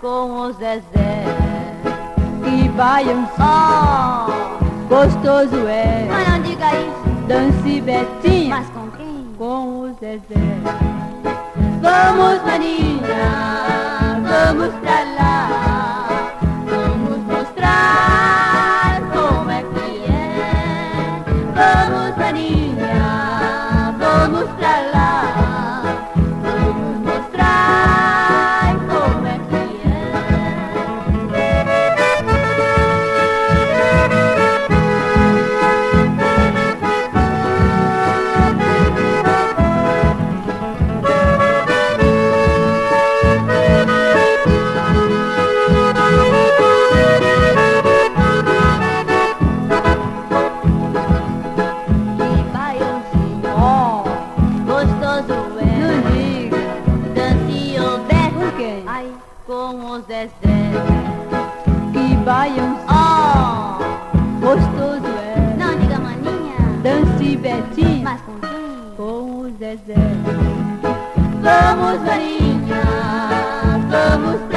com o Zezé. Que baião só, gostoso é. Mas não diga isso. Dance Betinha, Mas com quem? com o Zezé. Vamos, maninha, vamos pra lá. Vamos mostrar como é que é. Vamos, maninha, vamos pra lá. Vamos mostrar como é que com o Zezé. Que baião só, gostoso é. Não diga maninha. Dance Betinha, Mas com quem? com o Zezé. Vamos, maninha, vamos pra